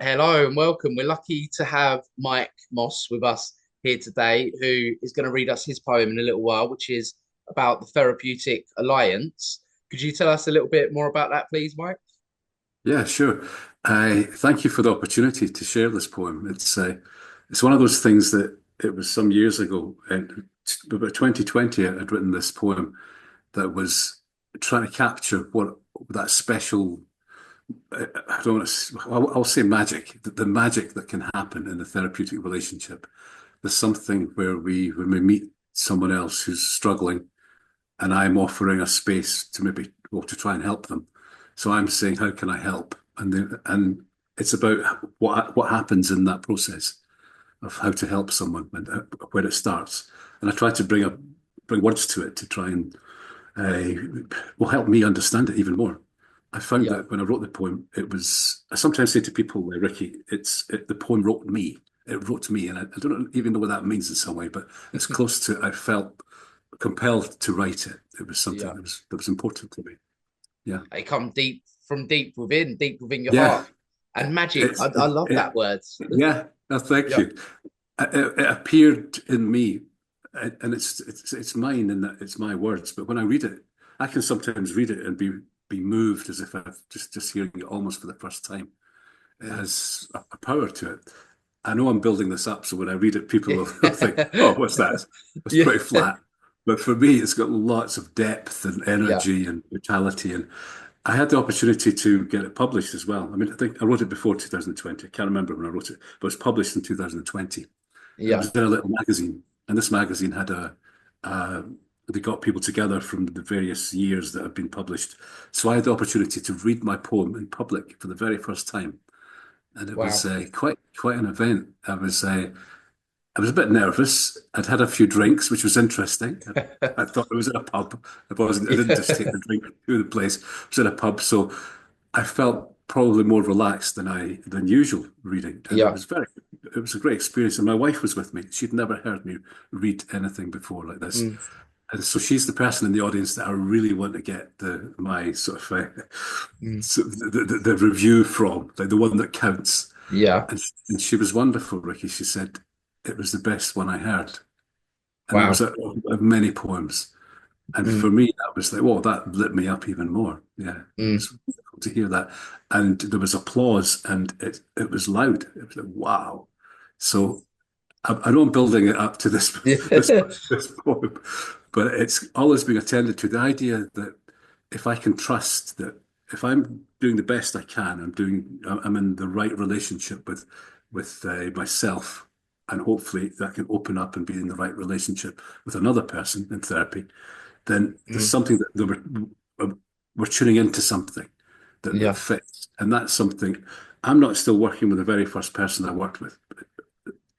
Hello and welcome. We're lucky to have Mike Moss with us here today, who is going to read us his poem in a little while, which is about the Therapeutic Alliance. Could you tell us a little bit more about that, please, Mike? Yeah, sure. I thank you for the opportunity to share this poem. It's one of those things that it was some years ago, and about 2020, I'd written this poem that was trying to capture what that special, I don't want to, I'll say magic, the magic that can happen in a therapeutic relationship. There's something where when we meet someone else who's struggling, and I'm offering a space to to try and help them. So I'm saying, how can I help? And it's about what happens in that process of how to help someone and where it starts. And I try to bring words to it to try and will help me understand it even more. I found Yeah. that when I wrote the poem, I sometimes say to people, Ricky, the poem wrote me. It wrote me, and I don't even know what that means in some way, but it's close to. I felt compelled to write it. It was something Yeah. that was important to me. Yeah, They come deep from deep within your yeah. heart. And magic, It's I love that word. yeah. No, thank Yeah. you. It appeared in me, and it's mine, and that it's my words. But when I read it, I can sometimes read it and be moved as if I've just hearing it almost for the first time. It Mm. has a power to it. I know I'm building this up, so when I read it, people will think, "Oh, what's that? It's Yeah. pretty flat." But for me, it's got lots of depth and Yeah. energy and vitality. And I had the opportunity to get it published as well. I mean, I think I wrote it before 2020. I can't remember when I wrote it, but it was published in 2020. And it Yeah. was in a little magazine. And this magazine had uh, they got people together from the various years that have been published. So I had the opportunity to read my poem in public for the very first time, and it was Wow. quite an event. I was a bit nervous. I'd had a few drinks, which was interesting. I thought it was in a pub. I didn't just take the drink to the place. It was in a pub, so I felt probably more relaxed than usual reading, and Yeah. it was a great experience. And my wife was with me. She'd never heard me read anything before like this, Mm. and so she's the person in the audience that I really want to get my sort of Mm. the review from, like the one that counts. Yeah. And she was wonderful, Ricky. She said it was the best one I heard. And that was Wow. of many poems. And Mm. for me, that was like, oh, that lit me up even more. Yeah, it Mm. was wonderful to hear that. And there was applause, and it was loud. It was like, wow. So I know I'm building it up to this poem, but it's always being attended to. The idea that if I can trust that if I'm doing the best I can, I'm in the right relationship with myself, and hopefully that can open up and be in the right relationship with another person in therapy. Then there's Mm. something we're tuning into something that Yeah. fits, and that's something. I'm not still working with the very first person I worked with,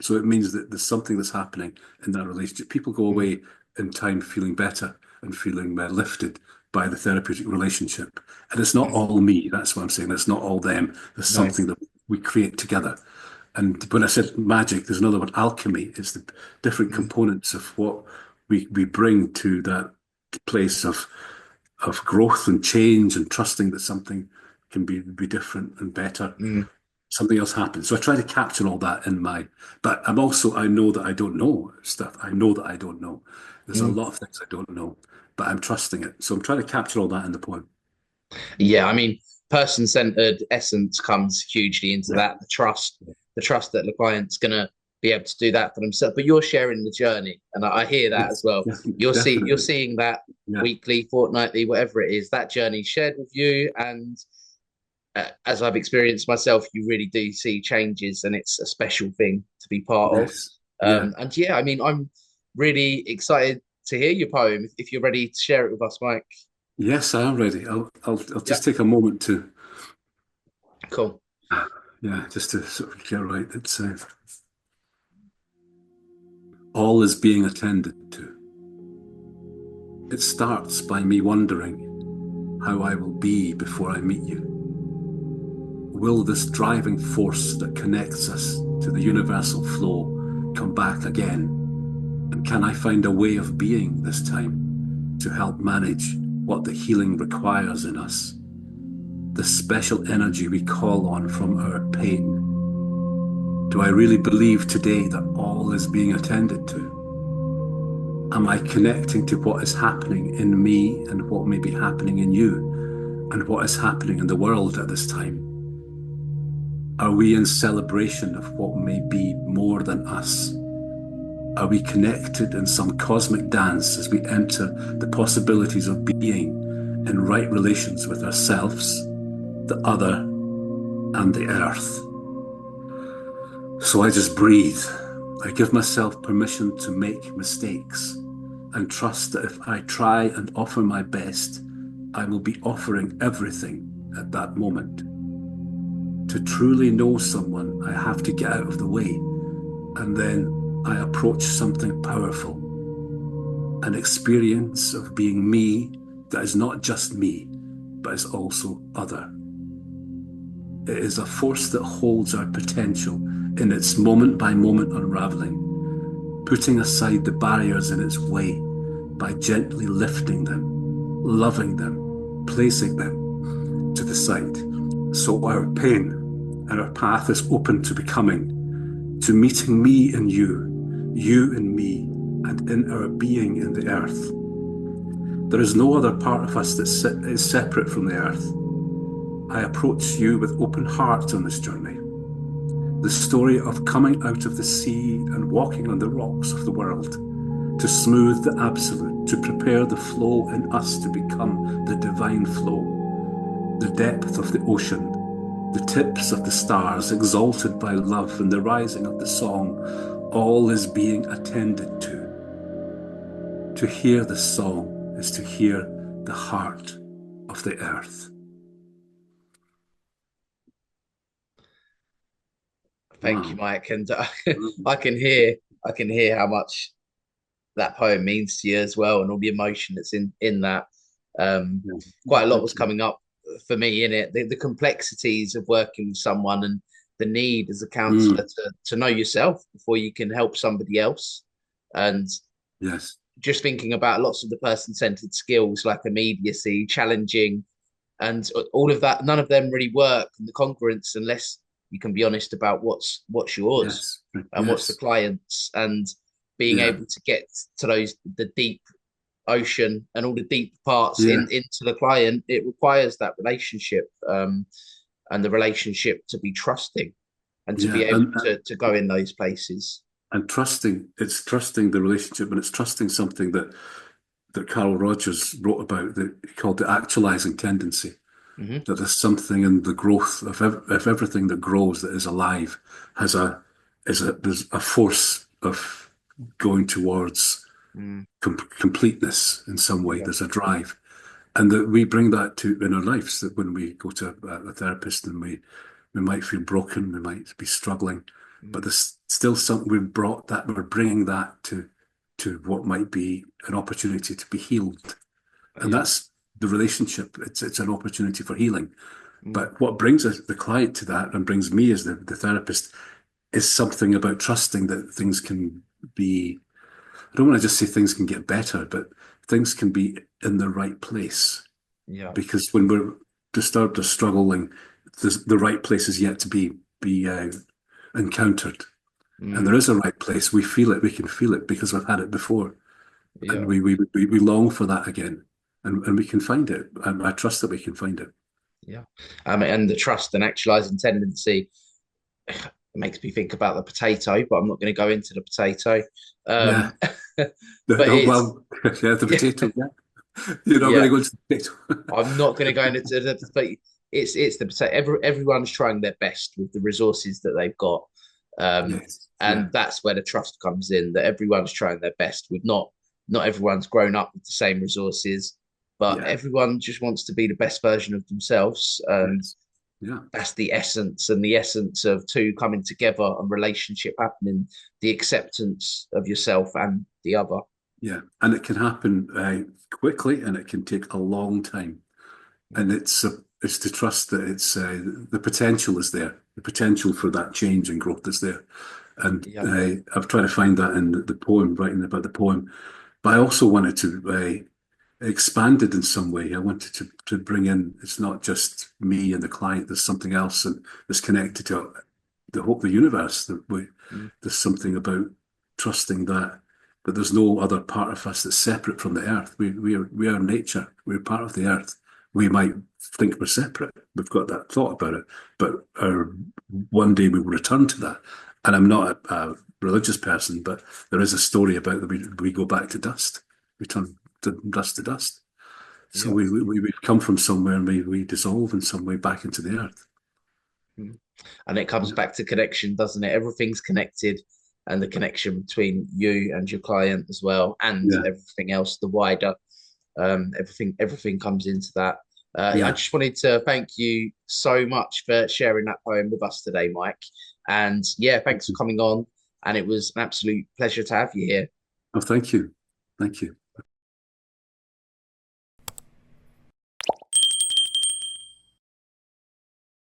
so it means that there's something that's happening in that relationship. People go Mm. away in time feeling better and feeling lifted by the therapeutic relationship. And it's not Mm. all me. That's what I'm saying. It's not all them. There's No. something that we create together. And when I said magic, there's another one, alchemy. It's the different Mm. components of what we bring to that place of growth and change and trusting that something can be different and better. Mm. Something else happens. So I try to capture all that but I know that I don't know stuff. I know that I don't know. There's a Mm. lot of things I don't know, but I'm trusting it. So I'm trying to capture all that in the poem. Yeah, I mean, person-centered essence comes hugely into Yeah. that. The trust that the client's gonna be able to do that for themselves. But you're sharing the journey, and I hear that as Yes, well. You're definitely. seeing that Yeah. weekly, fortnightly, whatever it is. That journey shared with you, and as I've experienced myself, you really do see changes, and it's a special thing to be part of. Yes. Yeah. And yeah, I mean, I'm really excited to hear your poem. If you're ready to share it with us, Mike. Yes, I am ready. I'll Yeah, just take a moment to, cool. yeah, just to sort of get right. All is being attended to. It starts by me wondering how I will be before I meet you. Will this driving force that connects us to the universal flow come back again? And can I find a way of being this time to help manage what the healing requires in us? The special energy we call on from our pain. Do I really believe today that all is being attended to? Am I connecting to what is happening in me and what may be happening in you and what is happening in the world at this time? Are we in celebration of what may be more than us? Are we connected in some cosmic dance as we enter the possibilities of being in right relations with ourselves, the other, and the earth? So I just breathe. I give myself permission to make mistakes and trust that if I try and offer my best, I will be offering everything at that moment. To truly know someone, I have to get out of the way, and then I approach something powerful, an experience of being me that is not just me, but is also other. It is a force that holds our potential in its moment by moment unraveling, putting aside the barriers in its way by gently lifting them, loving them, placing them to the side. So our pain and our path is open to becoming, to meeting me and you and me, and in our being in the earth. There is no other part of us that is separate from the earth. I approach you with open heart on this journey. The story of coming out of the sea and walking on the rocks of the world, to smooth the absolute, to prepare the flow in us to become the divine flow, the depth of the ocean, the tips of the stars exalted by love and the rising of the song, all is being attended to. To hear the song is to hear the heart of the earth. Thank you, Wow. Mike. And Mm. I can hear, I can hear how much that poem means to you as well, and all the emotion that's in that. Um, Yeah. Quite a lot Thank was you. coming up for me in it. The complexities of working with someone and the need as a counselor Mm. to know yourself before you can help somebody else, and Yes. just thinking about lots of the person-centered skills like immediacy, challenging, and all of that. None of them really work in the congruence unless you can be honest about what's yours Yes. and what's the Yes. client's, and being Yeah. able to get to those the deep ocean and all the deep parts Yeah. into the client. It requires that relationship, and the relationship to be trusting and to be Yeah. able to go in those places. And trusting, it's trusting the relationship, and it's trusting something that Carl Rogers wrote about that he called the actualizing tendency. Hmm. That there's something in the growth of everything that grows that is alive has there's a force of going towards Mm, completeness in some way. yeah. There's a drive, and that we bring that to in our lives. That when we go to a therapist and we might feel broken, we might be struggling, but Mm, there's still something we're bringing that to what might be an opportunity to be healed, and yeah. that's the relationship. It's an opportunity for healing. Mm, But what brings the client to that and brings me as the therapist is something about trusting that things can be, I don't want to just say things can get better, but things can be in the right place. yeah. Because when we're disturbed or struggling, the right place is yet to be encountered. And Mm, there is a right place. We feel it. We can feel it because we've had it before, and yeah. we long for that again, and we can find it. And I trust that we can find it. Yeah. And the trust and actualizing tendency makes me think about the potato, but I'm not going to go into the potato. Yeah. But it's, Well, yeah, the yeah, potato. Yeah, you're not going to yeah. go into the potato. I'm not going to go into the, but it's the potato. Everyone's trying their best with the resources that they've got, um, Yes. Yeah. and that's where the trust comes in. That everyone's trying their best with not everyone's grown up with the same resources, but Yeah. everyone just wants to be the best version of themselves, and Yes. Yeah. that's the essence, and the essence of two coming together and relationship happening, the acceptance of yourself and the other. Yeah. And it can happen quickly, and it can take a long time. And Mm. it's to trust that it's the potential is there. The potential for that change and growth is there. And Yeah. I've tried to find that in the poem, writing about the poem. But I also wanted to expand it in some way. I wanted to bring in, it's not just me and the client, there's something else and that's connected to it. the hope, the universe, that Mm. there's something about trusting that there's no other part of us that's separate from the earth. We are nature. We're part of the earth. We might think we're separate. We've got that thought about it, but one day we will return to that. And I'm not a religious person, but there is a story about that we go back to dust. We turn to dust to dust. So Yeah. we come from somewhere and we dissolve in some way back into the earth. Mm. And it comes Yeah. back to connection, doesn't it? Everything's connected, and the connection between you and your client as well, and Yeah. everything else, the wider, everything comes into that. I Yeah. just wanted to thank you so much for sharing that poem with us today, Mike. And yeah, thanks for coming on. And it was an absolute pleasure to have you here. Oh, thank you. Thank you.